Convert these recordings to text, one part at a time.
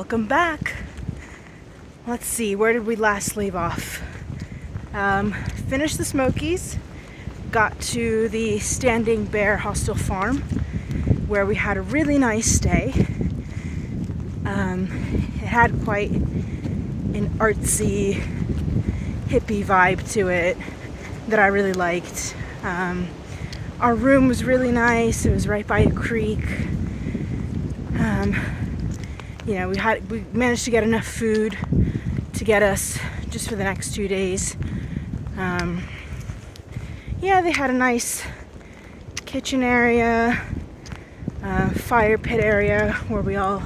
Welcome back. Let's see, where did we last leave off? Finished the Smokies, got to the Standing Bear Hostel farm where we had a really nice stay. It had quite an artsy, hippie vibe to it that I really liked. Our room was really nice. It was right by a creek. We managed to get enough food to get us just for the next 2 days. They had a nice kitchen area, fire pit area where we all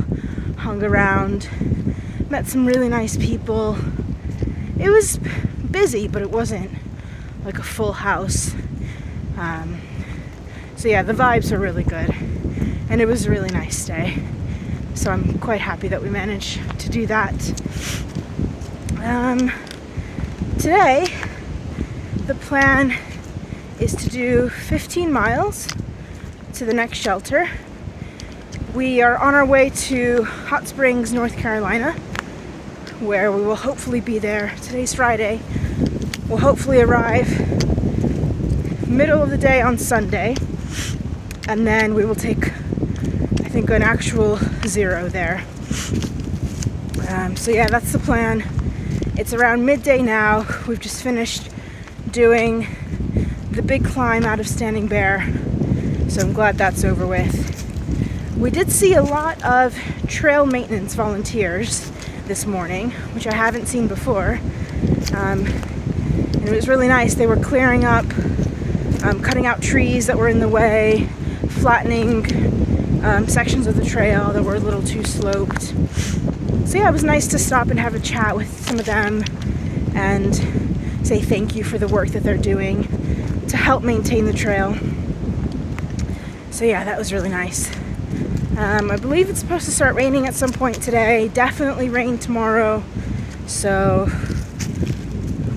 hung around, met some really nice people. It was busy, but it wasn't like a full house. The vibes were really good, and it was a really nice day. So I'm quite happy that we managed to do that. Today, the plan is to do 15 miles to the next shelter. We are on our way to Hot Springs, North Carolina, where we will hopefully be there. Today's Friday. We'll hopefully arrive middle of the day on Sunday, and then we will take, I think, an actual zero there. That's the plan. It's around midday now. We've just finished doing the big climb out of Standing Bear, so I'm glad that's over with. We did see a lot of trail maintenance volunteers this morning, which I haven't seen before, and it was really nice. They were clearing up, cutting out trees that were in the way, flattening sections of the trail that were a little too sloped. So it was nice to stop and have a chat with some of them and say thank you for the work that they're doing to help maintain the trail. So that was really nice. I believe it's supposed to start raining at some point today. Definitely rain tomorrow. So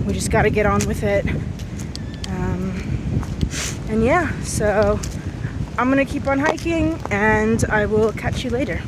we just got to get on with it. So I'm going to keep on hiking, and I will catch you later.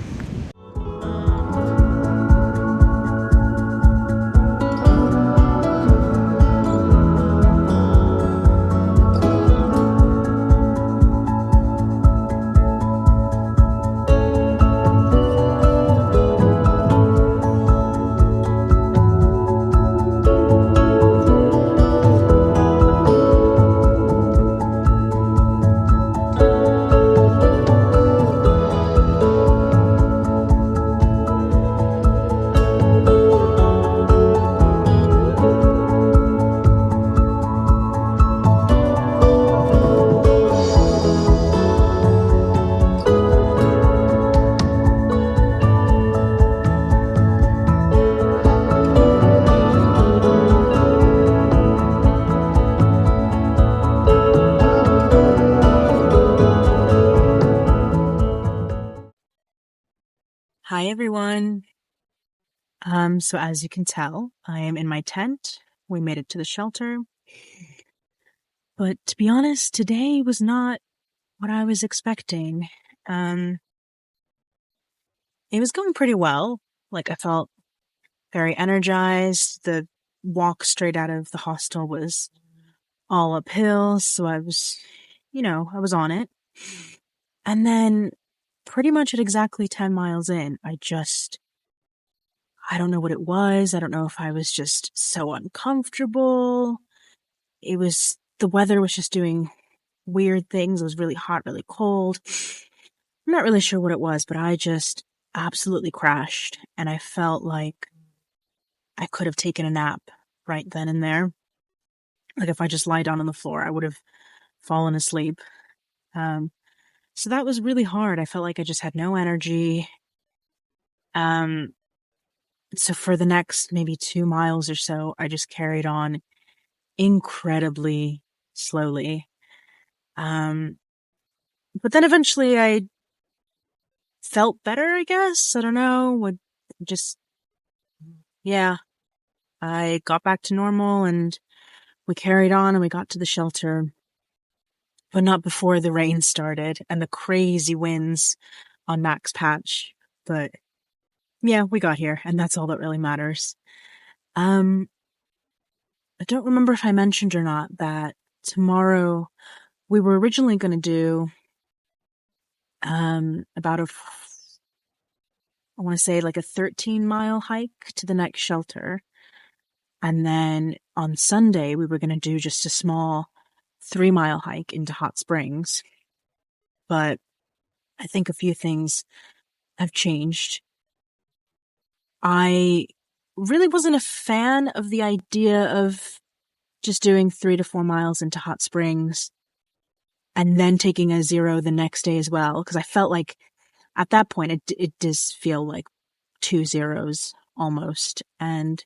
Hi everyone. So as you can tell, I am in my tent. We made it to the shelter. But to be honest, today was not what I was expecting. It was going pretty well. Like, I felt very energized. The walk straight out of the hostel was all uphill, so I was on it. And then pretty much at exactly 10 miles in, I don't know what it was. I don't know if I was just so uncomfortable. The weather was just doing weird things. It was really hot, really cold. I'm not really sure what it was, but I just absolutely crashed. And I felt like I could have taken a nap right then and there. Like, if I just lie down on the floor, I would have fallen asleep. So that was really hard. I felt like I just had no energy. So for the next maybe 2 miles or so, I just carried on incredibly slowly. But then eventually I felt better, I guess. I don't know. I got back to normal, and we carried on, and we got to the shelter. But not before the rain started and the crazy winds on Max Patch. But Yeah, we got here, and that's all that really matters. I don't remember if I mentioned or not that tomorrow we were originally going to do about I want to say like a 13-mile hike to the next shelter. And then on Sunday, we were going to do just a small 3-mile hike into Hot Springs. But I think a few things have changed. I really wasn't a fan of the idea of just doing 3 to 4 miles into Hot Springs and then taking a 0 the next day as well. Because I felt like at that point, it does feel like 2 zeros almost. And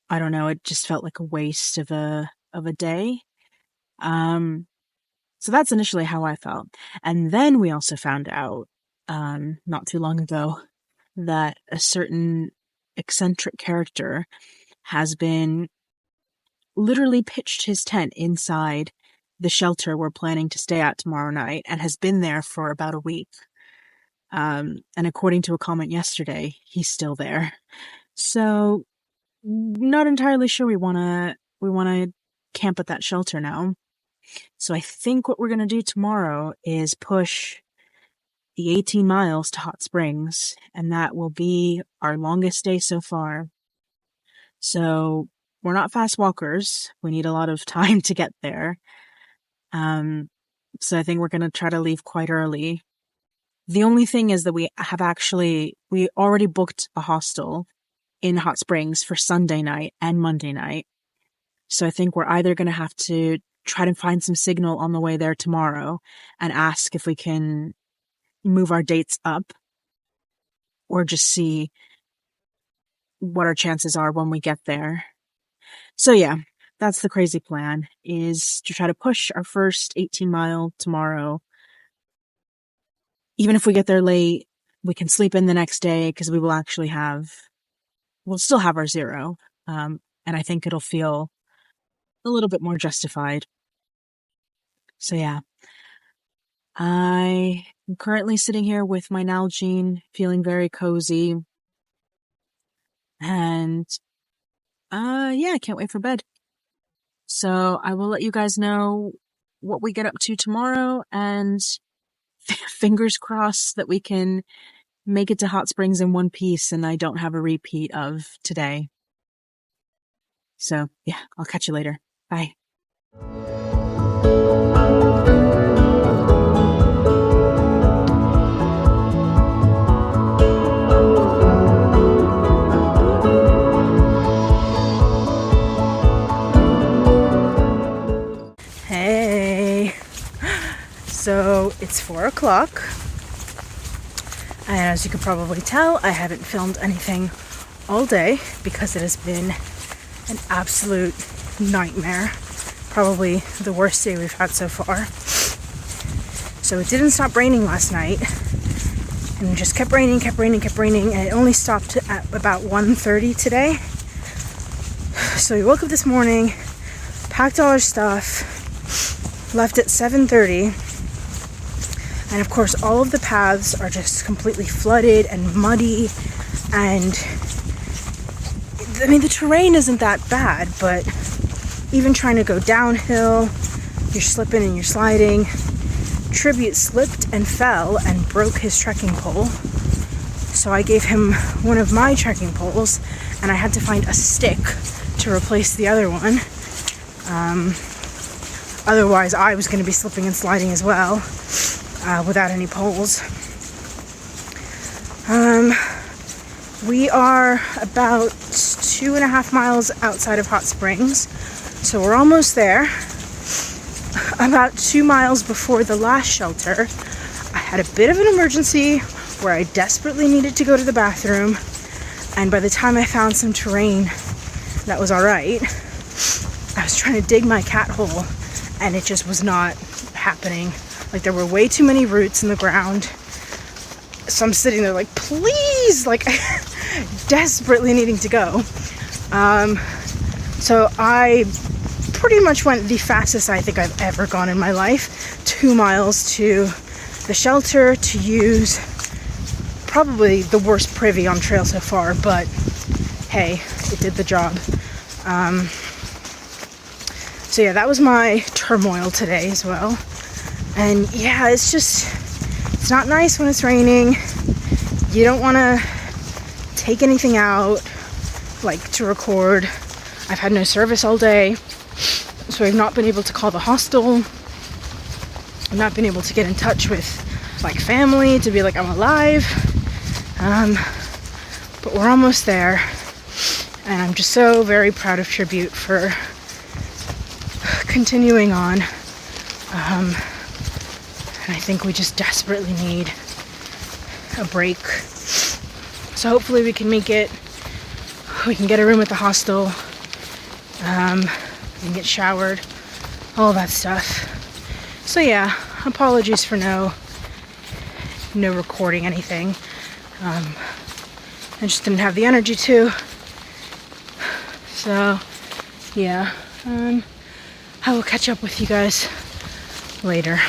I don't know, it just felt like a waste of a day. So that's initially how I felt. And then we also found out, not too long ago, that a certain eccentric character has been literally pitched his tent inside the shelter we're planning to stay at tomorrow night and has been there for about a week. And according to a comment yesterday, he's still there. So not entirely sure we want to camp at that shelter now. So I think what we're going to do tomorrow is push the 18 miles to Hot Springs, and that will be our longest day so far. So we're not fast walkers. We need a lot of time to get there. So I think we're going to try to leave quite early. The only thing is that we already booked a hostel in Hot Springs for Sunday night and Monday night. So I think we're either going to have to try to find some signal on the way there tomorrow and ask if we can move our dates up, or just see what our chances are when we get there. So yeah, that's the crazy plan, is to try to push our first 18-mile tomorrow. Even if we get there late, we can sleep in the next day because we'll still have our 0. And I think it'll feel a little bit more justified. So yeah, I am currently sitting here with my Nalgene, feeling very cozy. And yeah, I can't wait for bed. So I will let you guys know what we get up to tomorrow, and fingers crossed that we can make it to Hot Springs in one piece and I don't have a repeat of today. So yeah, I'll catch you later. Bye. Hey, so it's 4 o'clock, and as you can probably tell, I haven't filmed anything all day because it has been an absolute nightmare. Probably the worst day we've had so far. So it didn't stop raining last night, and it just kept raining, and it only stopped at about 1:30 today. So we woke up this morning, packed all our stuff, left at 7:30, and of course all of the paths are just completely flooded and muddy, and I mean the terrain isn't that bad, but even trying to go downhill, you're slipping and you're sliding. Tribute slipped and fell and broke his trekking pole, so I gave him one of my trekking poles, and I had to find a stick to replace the other one. Otherwise I was going to be slipping and sliding as well, without any poles. We are about 2.5 miles outside of Hot Springs, so we're almost there. About 2 miles before the last shelter, I had a bit of an emergency where I desperately needed to go to the bathroom, and by the time I found some terrain that was alright, I was trying to dig my cat hole, and it just was not happening. Like, there were way too many roots in the ground. So I'm sitting there like, please, like desperately needing to go. So I pretty much went the fastest I think I've ever gone in my life. 2 miles to the shelter to use probably the worst privy on trail so far, but hey, it did the job. So yeah, that was my turmoil today as well. And yeah, it's not nice when it's raining. You don't want to take anything out, like to record. I've had no service all day, so I've not been able to call the hostel. I've not been able to get in touch with like family to be like, I'm alive. But we're almost there. And I'm just so very proud of Tribute for continuing on. And I think we just desperately need a break. So hopefully we can make it. We can get a room at the hostel. We can get showered. All that stuff. So yeah, apologies for no recording anything. I just didn't have the energy to. So yeah, I will catch up with you guys later.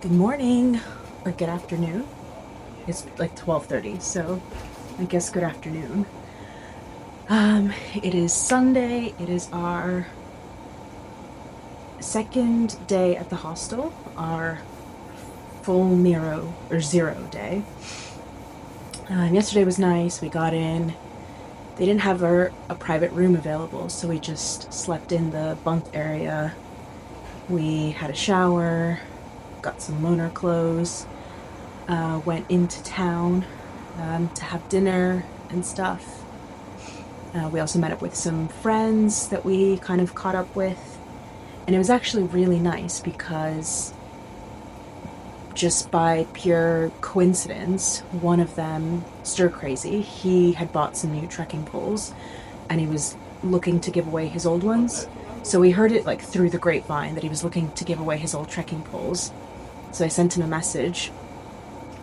Good morning, or good afternoon. It's like 12:30, so I guess good afternoon. It is Sunday. It is our second day at the hostel, our full zero day. Yesterday was nice. We got in. They didn't have a private room available, so we just slept in the bunk area. We had a shower, got some loaner clothes, went into town to have dinner and stuff. We also met up with some friends that we kind of caught up with, and it was actually really nice because just by pure coincidence, one of them, Stir Crazy, he had bought some new trekking poles and he was looking to give away his old ones. So we heard it like through the grapevine that he was looking to give away his old trekking poles. So I sent him a message,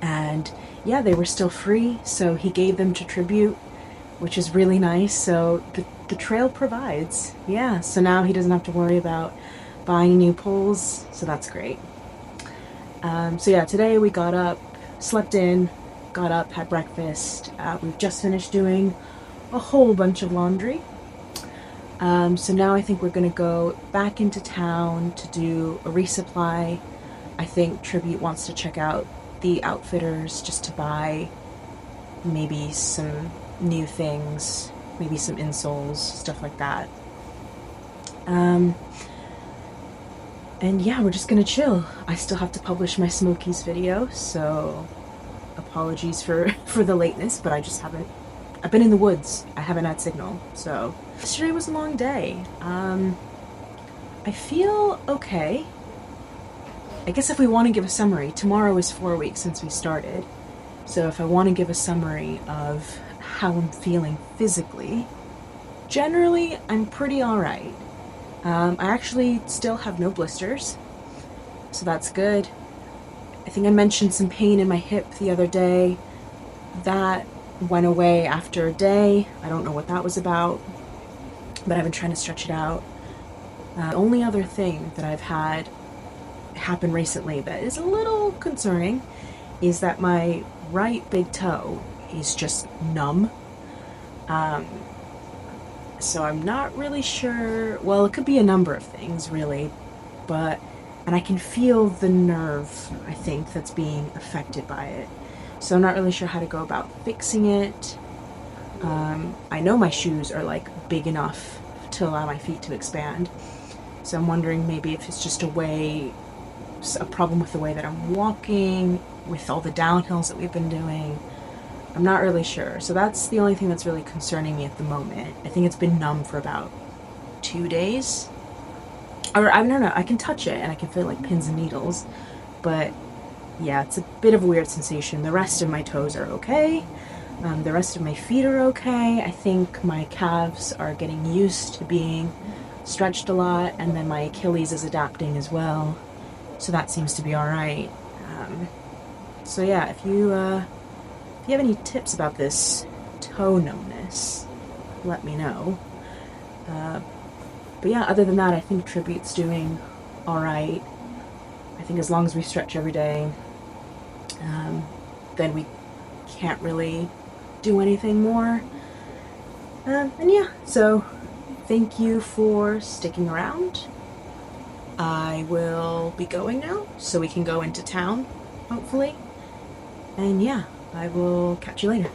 and yeah, they were still free, so he gave them to Tribute, which is really nice. So the trail provides. Yeah, so now he doesn't have to worry about buying new poles, so that's great. So yeah, today we got up, slept in, got up, had breakfast. We've just finished doing a whole bunch of laundry. So now I think we're gonna go back into town to do a resupply. I think Tribute wants to check out the outfitters just to buy maybe some new things, maybe some insoles, stuff like that. And yeah, we're just gonna chill. I still have to publish my Smokies video, so apologies for the lateness, but I've been in the woods. I haven't had signal, so. Yesterday was a long day. I feel okay. I guess if we want to give a summary, tomorrow is 4 weeks since we started. So if I want to give a summary of how I'm feeling physically, generally I'm pretty alright. I actually still have no blisters, so that's good. I think I mentioned some pain in my hip the other day. That went away after a day. I don't know what that was about, but I've been trying to stretch it out. The only other thing that I've had happen recently that is a little concerning is that my right big toe is just numb. So I'm not really sure. Well, it could be a number of things, really, and I can feel the nerve, I think, that's being affected by it. So I'm not really sure how to go about fixing it. I know my shoes are like big enough to allow my feet to expand. So I'm wondering maybe if it's just a problem with the way that I'm walking, with all the downhills that we've been doing. I'm not really sure. So that's the only thing that's really concerning me at the moment. I think it's been numb for about 2 days. Or I don't know, I can touch it and I can feel like pins and needles. But yeah, it's a bit of a weird sensation. The rest of my toes are okay. The rest of my feet are okay. I think my calves are getting used to being stretched a lot, and then my Achilles is adapting as well. So that seems to be all right. So yeah, if you have any tips about this toe numbness, let me know. But yeah, other than that, I think Tribute's doing all right. I think as long as we stretch every day, then we can't really do anything more. And yeah, so thank you for sticking around. I will be going now, so we can go into town, hopefully. And yeah, I will catch you later.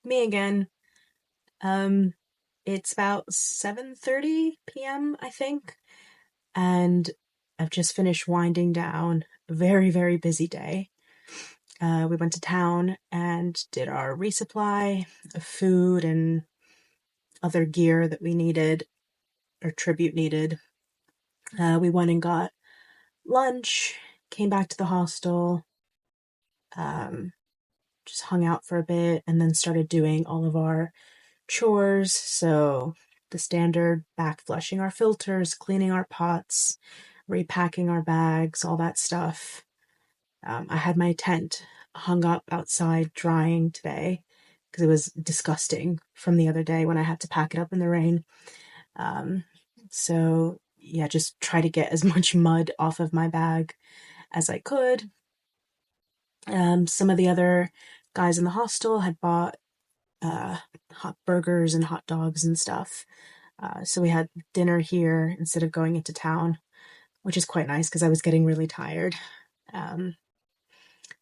Me again. It's about 7:30 p.m., I think, and I've just finished winding down a very, very busy day. We went to town and did our resupply of food and other gear that we needed, or Tribute needed. We went and got lunch, came back to the hostel, um, just hung out for a bit, and then started doing all of our chores. So the standard back flushing our filters, cleaning our pots, repacking our bags, all that stuff. I had my tent hung up outside drying today because it was disgusting from the other day when I had to pack it up in the rain. So yeah, just try to get as much mud off of my bag as I could. Some of the other guys in the hostel had bought hot burgers and hot dogs and stuff. So we had dinner here instead of going into town. which is quite nice because I was getting really tired. Um,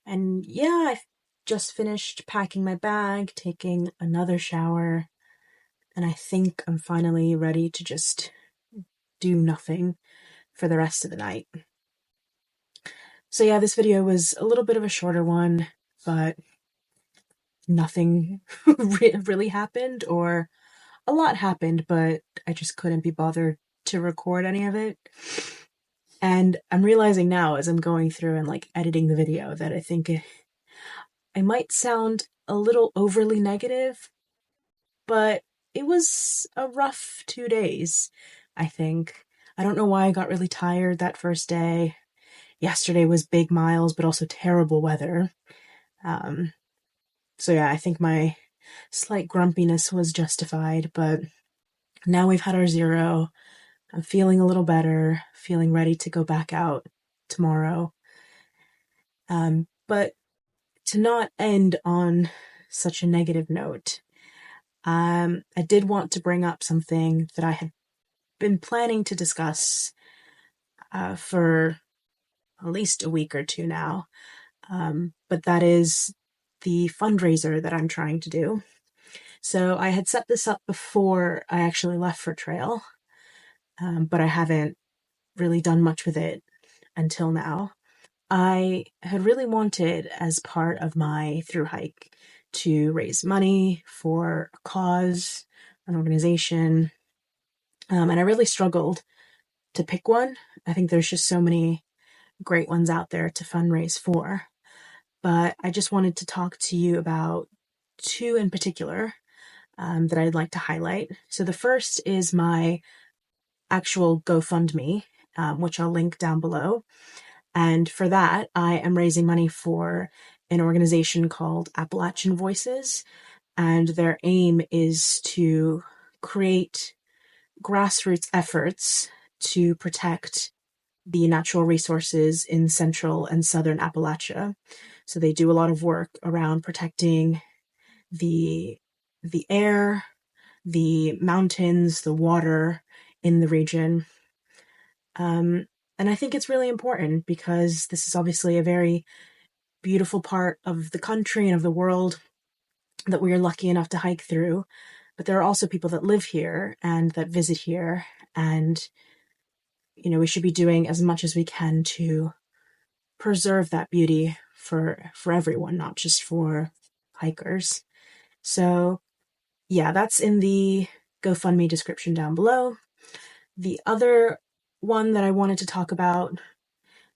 and yeah, I just finished packing my bag, taking another shower, and I think I'm finally ready to just do nothing for the rest of the night. So yeah, this video was a little bit of a shorter one, but nothing really happened, or a lot happened, but I just couldn't be bothered to record any of it. And I'm realizing now as I'm going through and like editing the video that I think I might sound a little overly negative, but it was a rough 2 days, I think. I don't know why I got really tired that first day. Yesterday was big miles, but also terrible weather. So yeah, I think my slight grumpiness was justified, but now we've had our 0. I'm feeling a little better, feeling ready to go back out tomorrow. But to not end on such a negative note, I did want to bring up something that I had been planning to discuss for at least a week or two now. But that is the fundraiser that I'm trying to do. So I had set this up before I actually left for trail, but I haven't really done much with it until now. I had really wanted, as part of my thru hike, to raise money for a cause, an organization, and I really struggled to pick one. I think there's just so many great ones out there to fundraise for, but I just wanted to talk to you about 2 in particular that I'd like to highlight. So the first is my actual GoFundMe, which I'll link down below. And for that, I am raising money for an organization called Appalachian Voices, and their aim is to create grassroots efforts to protect the natural resources in central and southern Appalachia. So they do a lot of work around protecting the air, the mountains, the water in the region. And I think it's really important because this is obviously a very beautiful part of the country and of the world that we are lucky enough to hike through. But there are also people that live here and that visit here. And, we should be doing as much as we can to preserve that beauty for everyone, not just for hikers. So yeah, that's in the GoFundMe description down below. The other one that I wanted to talk about,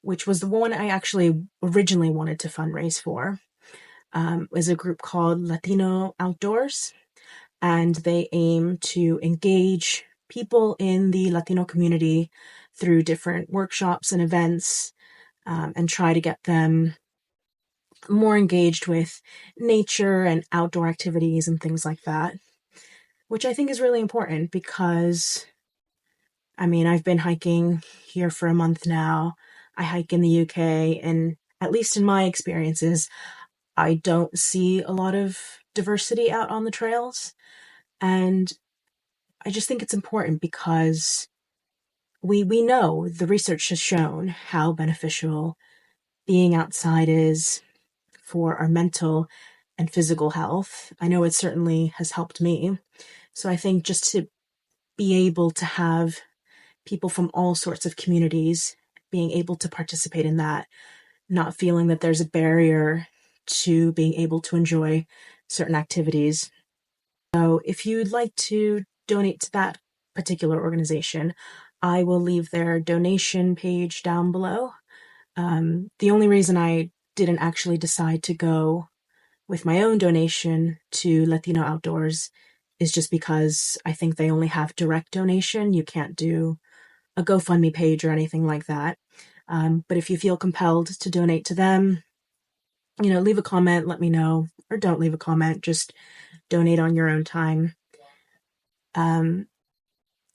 which was the one I actually originally wanted to fundraise for, is a group called Latino Outdoors, and they aim to engage people in the Latino community through different workshops and events, and try to get them more engaged with nature and outdoor activities and things like that, which I think is really important because, I've been hiking here for a month now. I hike in the UK, and at least in my experiences, I don't see a lot of diversity out on the trails. And I just think it's important because we know the research has shown how beneficial being outside is for our mental and physical health. I know it certainly has helped me. So I think just to be able to have people from all sorts of communities being able to participate in that, not feeling that there's a barrier to being able to enjoy certain activities. So if you'd like to donate to that particular organization, I will leave their donation page down below. The only reason I didn't actually decide to go with my own donation to Latino Outdoors is just because I think they only have direct donation. You can't do a GoFundMe page or anything like that. But if you feel compelled to donate to them, leave a comment, let me know, or don't leave a comment, just donate on your own time.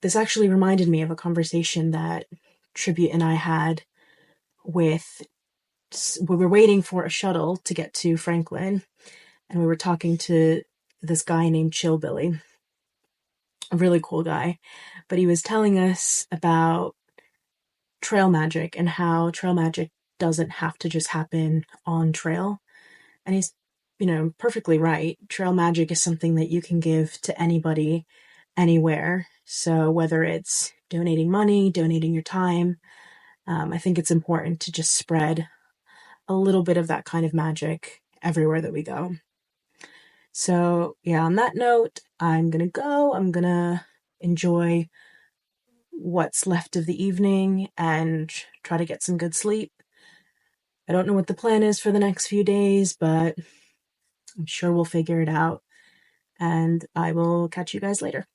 This actually reminded me of a conversation that Tribute and I had we were waiting for a shuttle to get to Franklin, and we were talking to this guy named Chill Billy, a really cool guy, but he was telling us about trail magic and how trail magic doesn't have to just happen on trail. And he's, perfectly right. Trail magic is something that you can give to anybody, anywhere. So whether it's donating money, donating your time, I think it's important to just spread a little bit of that kind of magic everywhere that we go. So yeah, on that note, I'm gonna go. I'm gonna enjoy what's left of the evening and try to get some good sleep. I don't know what the plan is for the next few days, but I'm sure we'll figure it out. And I will catch you guys later.